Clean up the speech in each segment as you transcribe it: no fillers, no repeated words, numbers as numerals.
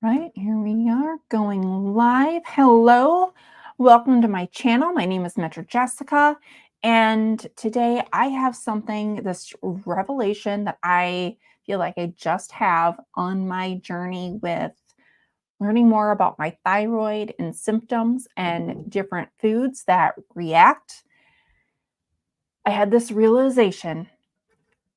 Right, here we are going live. Hello, welcome to my channel. My name is Metro Jessica, and today I have this revelation that I feel like I just have on my journey with learning more about my thyroid and symptoms and different foods that react. I had this realization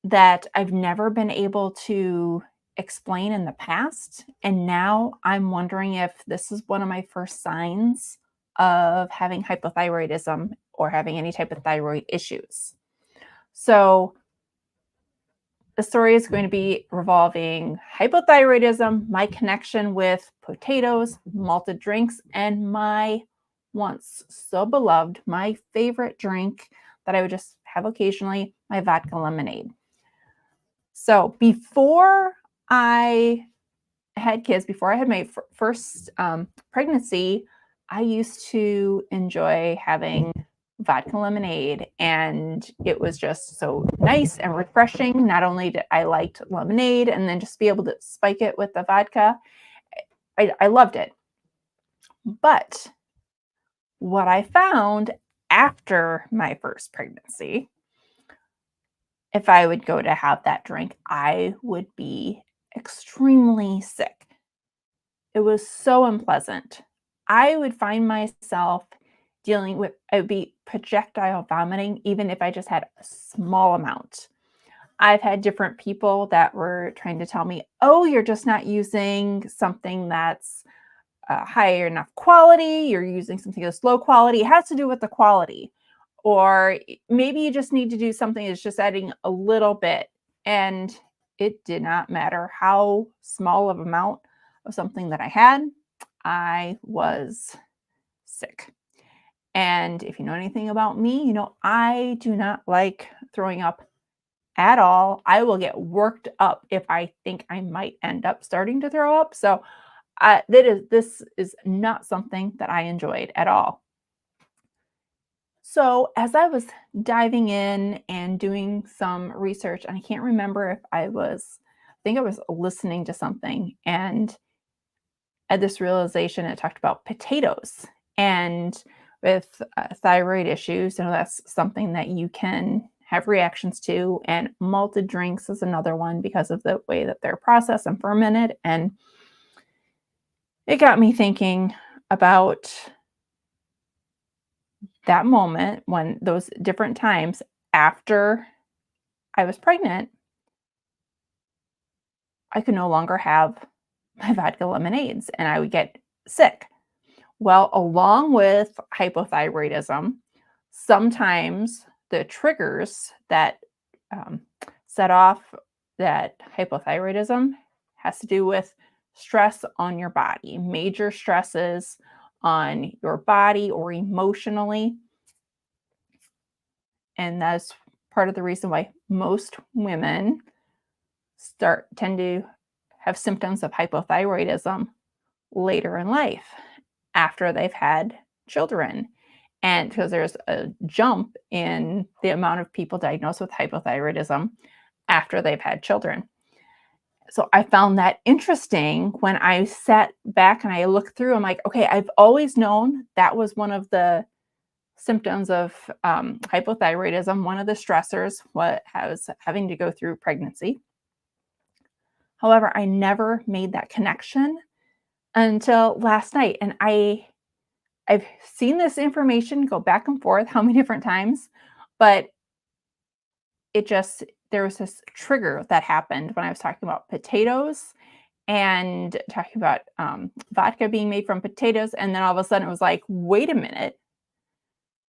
that I've never been able to explain in the past. And now I'm wondering if this is one of my first signs of having hypothyroidism or having any type of thyroid issues. So the story is going to be revolving hypothyroidism, my connection with potatoes, malted drinks, and my once so beloved, my favorite drink that I would just have occasionally, my vodka lemonade. So before I had kids, before I had my first pregnancy, I used to enjoy having vodka lemonade, and it was just so nice and refreshing. Not only did I liked lemonade, and then just be able to spike it with the vodka, I loved it. But what I found after my first pregnancy, if I would go to have that drink, I would be extremely sick. It was so unpleasant. I would find myself I would be projectile vomiting, even if I just had a small amount. I've had different people that were trying to tell me, oh, you're just not using something that's higher enough quality. You're using something that's low quality. It has to do with the quality. Or maybe you just need to do something that's just adding a little bit. And it did not matter how small of amount of something that I had, I was sick. And if you know anything about me, I do not like throwing up at all. I will get worked up if I think I might end up starting to throw up. So this is not something that I enjoyed at all. So as I was diving in and doing some research, and I can't remember if I think I was listening to something, and at this realization, it talked about potatoes. And with thyroid issues, that's something that you can have reactions to. And malted drinks is another one because of the way that they're processed and fermented. And it got me thinking about that moment when those different times after I was pregnant, I could no longer have my vodka lemonades and I would get sick. Well, along with hypothyroidism, sometimes the triggers that set off that hypothyroidism has to do with stress on your body, major stresses on your body or emotionally. And that's part of the reason why most women tend to have symptoms of hypothyroidism later in life after they've had children. And because there's a jump in the amount of people diagnosed with hypothyroidism after they've had children. So I found that interesting when I sat back and I looked through. I'm like, okay, I've always known that was one of the symptoms of hypothyroidism. One of the stressors was having to go through pregnancy. However, I never made that connection until last night. And I've seen this information go back and forth how many different times, but there was this trigger that happened when I was talking about potatoes and talking about vodka being made from potatoes. And then all of a sudden it was like, wait a minute,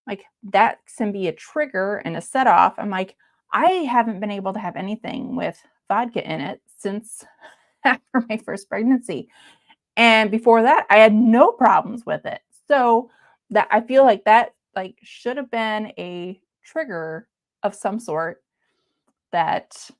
like that can be a trigger and a set off. I'm like, I haven't been able to have anything with vodka in it since after my first pregnancy. And before that, I had no problems with it. So that I feel like that should have been a trigger of some sort that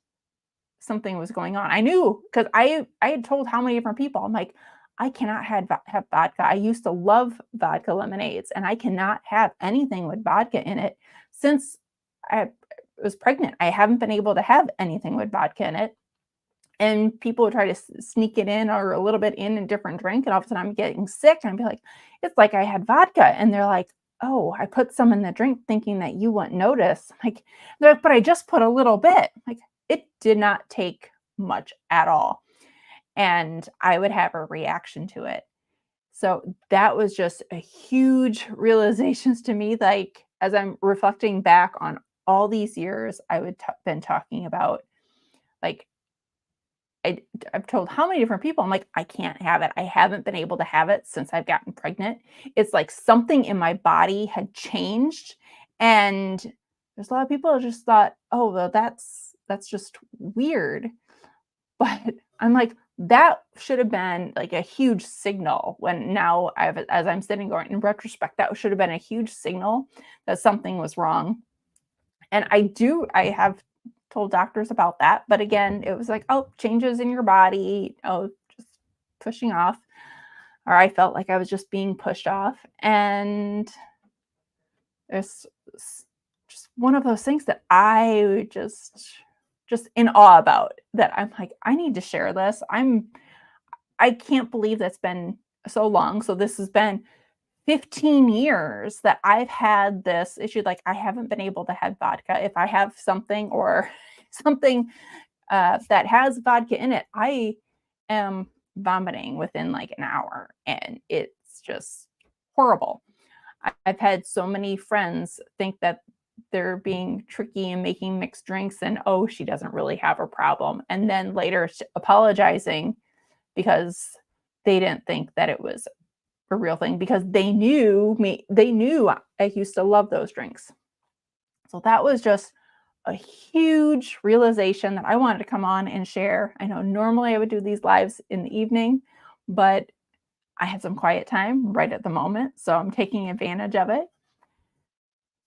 something was going on. I knew because I had told how many different people. I'm like, I cannot have vodka. I used to love vodka lemonades, and I cannot have anything with vodka in it. Since I was pregnant, I haven't been able to have anything with vodka in it. and people would try to sneak it in or a little bit in a different drink, and all of a sudden I'm getting sick, and I'd be like, "It's like I had vodka," and they're like, "Oh, I put some in the drink thinking that you wouldn't notice." Like, they're like, "But I just put a little bit." Like, it did not take much at all, and I would have a reaction to it. So that was just a huge realizations to me, like, as I'm reflecting back on all these years I would been talking about, like, I I've told how many different people, I'm like, "I can't have it. I haven't been able to have it since I've gotten pregnant." It's like something in my body had changed, and there's a lot of people who just thought, "Oh, well, that's just weird." But I'm like, that should have been like a huge signal when now as I'm sitting going in retrospect, that should have been a huge signal that something was wrong. And I have told doctors about that, but again, it was like, "Oh, changes in your body, oh, just pushing off." Or I felt like I was just being pushed off. And it's just one of those things that I just in awe about, that I'm like, I need to share this. I can't believe that's been so long. So this has been 15 years that I've had this issue. Like, I haven't been able to have vodka. If I have something or something that has vodka in it, I am vomiting within like an hour, and it's just horrible. I've had so many friends think that they're being tricky and making mixed drinks, and oh, she doesn't really have a problem. And then later apologizing because they didn't think that it was a real thing, because they knew I used to love those drinks. So that was just a huge realization that I wanted to come on and share. I know normally I would do these lives in the evening, but I had some quiet time right at the moment, so I'm taking advantage of it.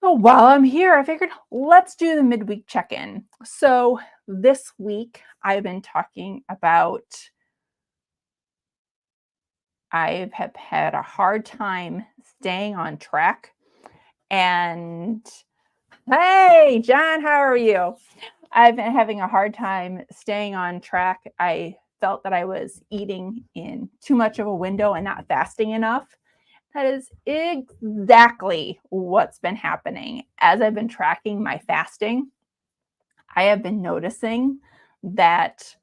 So while I'm here, I figured let's do the midweek check-in. So this week I've been talking about I have had a hard time staying on track. And hey, John, how are you? I've been having a hard time staying on track. I felt that I was eating in too much of a window and not fasting enough. That is exactly what's been happening. As I've been tracking my fasting, I have been noticing that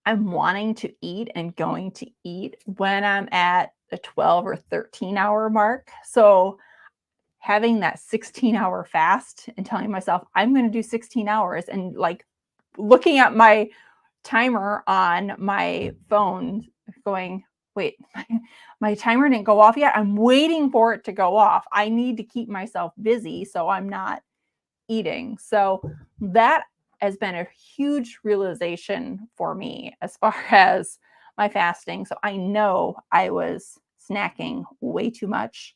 I'm wanting to eat and going to eat when I'm at the 12 or 13-hour mark. So having that 16-hour fast and telling myself I'm going to do 16 hours, and like looking at my timer on my phone going, wait, my timer didn't go off yet. I'm waiting for it to go off. I need to keep myself busy so I'm not eating. So that has been a huge realization for me as far as my fasting. So I know I was snacking way too much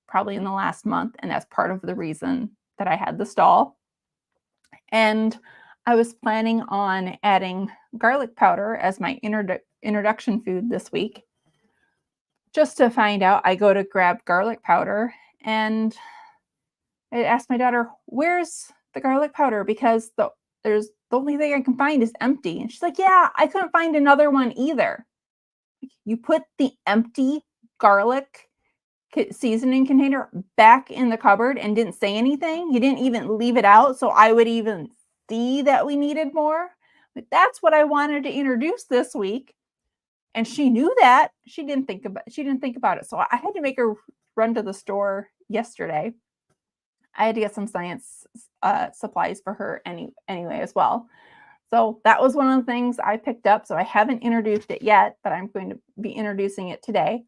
probably in the last month, and that's part of the reason that I had the stall. And I was planning on adding garlic powder as my introduction food this week. Just to find out, I go to grab garlic powder, and I asked my daughter, "Where's the garlic powder? Because the only thing I can find is empty." And she's like, "Yeah, I couldn't find another one either." You put the empty garlic seasoning container back in the cupboard and didn't say anything. You didn't even leave it out so I would even see that we needed more. But that's what I wanted to introduce this week. And she knew that. She didn't think about it. So I had to make her run to the store yesterday. I had to get some science supplies for her anyway as well. So that was one of the things I picked up. So I haven't introduced it yet, but I'm going to be introducing it today.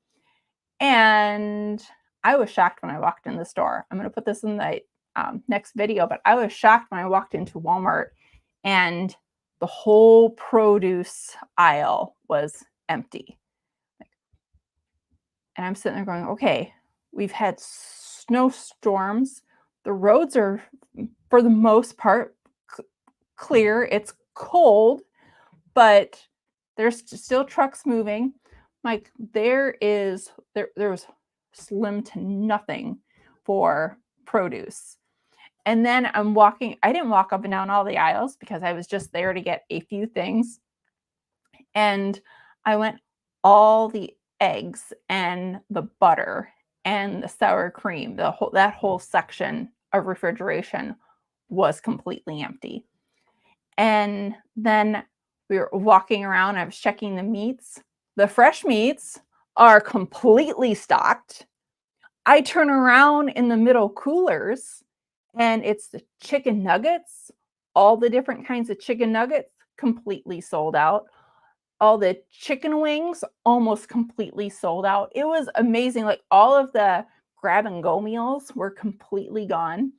And I was shocked when I walked in the store. I'm going to put this in the next video, but I was shocked when I walked into Walmart and the whole produce aisle was empty. And I'm sitting there going, okay, we've had snowstorms. The roads are, for the most part, clear. It's cold, but there's still trucks moving. Like there was slim to nothing for produce. And then I'm walking, I didn't walk up and down all the aisles because I was just there to get a few things. And I went all the eggs and the butter and the sour cream, that whole section of refrigeration was completely empty. And then we were walking around, I was checking the meats. The fresh meats are completely stocked. I turn around in the middle coolers and it's the chicken nuggets, all the different kinds of chicken nuggets completely sold out. All the chicken wings almost completely sold out. It was amazing. Like all of the grab and go meals were completely gone.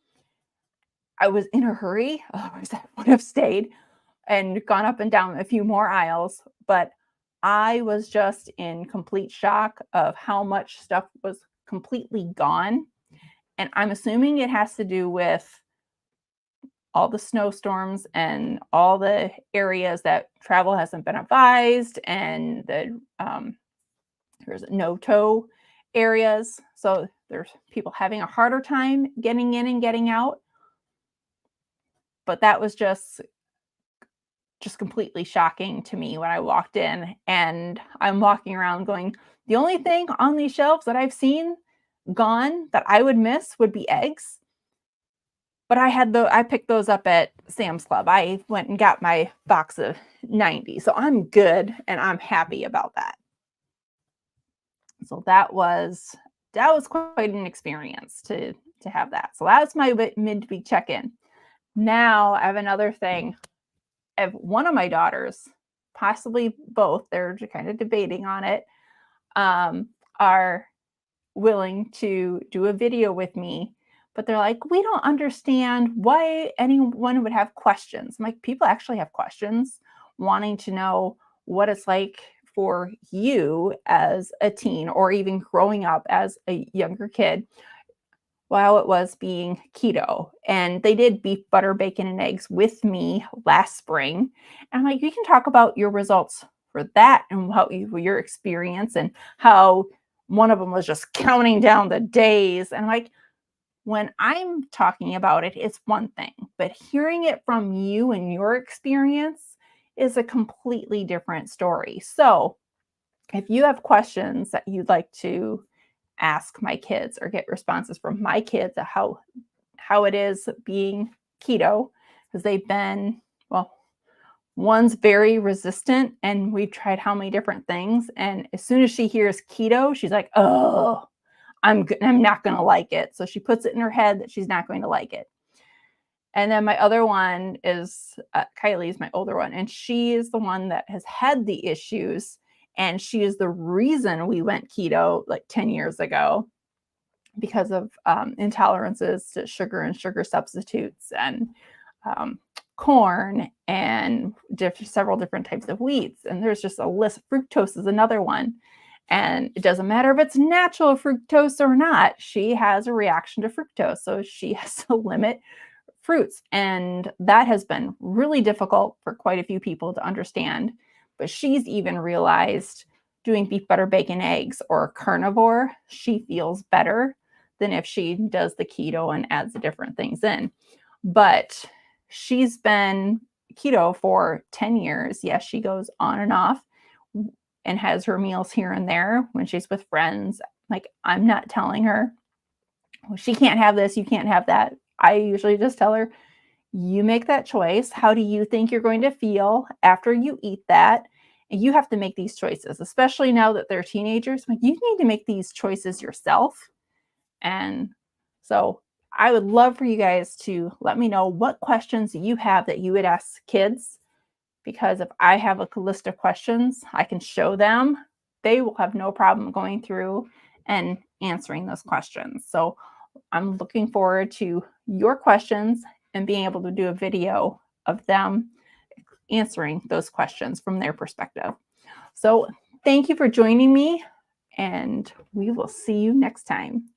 I was in a hurry. Otherwise, I would have stayed and gone up and down a few more aisles. But I was just in complete shock of how much stuff was completely gone. And I'm assuming it has to do with all the snowstorms and all the areas that travel hasn't been advised, and there's no tow areas. So there's people having a harder time getting in and getting out. But that was just completely shocking to me when I walked in, and I'm walking around going, the only thing on these shelves that I've seen gone that I would miss would be eggs. But I picked those up at Sam's Club. I went and got my box of 90. So I'm good and I'm happy about that. So that was quite an experience to have that. So that was my midweek check-in. Now I have another thing. I have one of my daughters, possibly both, they're kind of debating on it, are willing to do a video with me, but they're like, we don't understand why anyone would have questions. I'm like, people actually have questions, wanting to know what it's like for you as a teen or even growing up as a younger kid while it was being keto. And they did beef, butter, bacon, and eggs with me last spring. And I'm like, you can talk about your results for that and your experience, and how one of them was just counting down the days. And I'm like, when I'm talking about it, it's one thing, but hearing it from you and your experience is a completely different story. So if you have questions that you'd like to ask my kids or get responses from my kids at how it is being keto, because they've been, well, one's very resistant and we've tried how many different things, and as soon as she hears keto, she's like, oh, I'm not going to like it. So she puts it in her head that she's not going to like it. And then my other one is Kylie's my older one, and she is the one that has had the issues, and she is the reason we went keto like 10 years ago because of intolerances to sugar and sugar substitutes and corn and several different types of wheats. And there's just a list. Fructose is another one. And it doesn't matter if it's natural fructose or not. She has a reaction to fructose. So she has to limit fruits. And that has been really difficult for quite a few people to understand. But she's even realized doing beef, butter, bacon, eggs, or carnivore, she feels better than if she does the keto and adds the different things in. But she's been keto for 10 years. Yes, she goes on and off and has her meals here and there when she's with friends. Like, I'm not telling her, well, she can't have this, you can't have that. I usually just tell her, you make that choice. How do you think you're going to feel after you eat that? And you have to make these choices, especially now that they're teenagers. Like, you need to make these choices yourself. And so I would love for you guys to let me know what questions you have that you would ask kids, because if I have a list of questions, I can show them. They will have no problem going through and answering those questions. So I'm looking forward to your questions and being able to do a video of them answering those questions from their perspective. So thank you for joining me, and we will see you next time.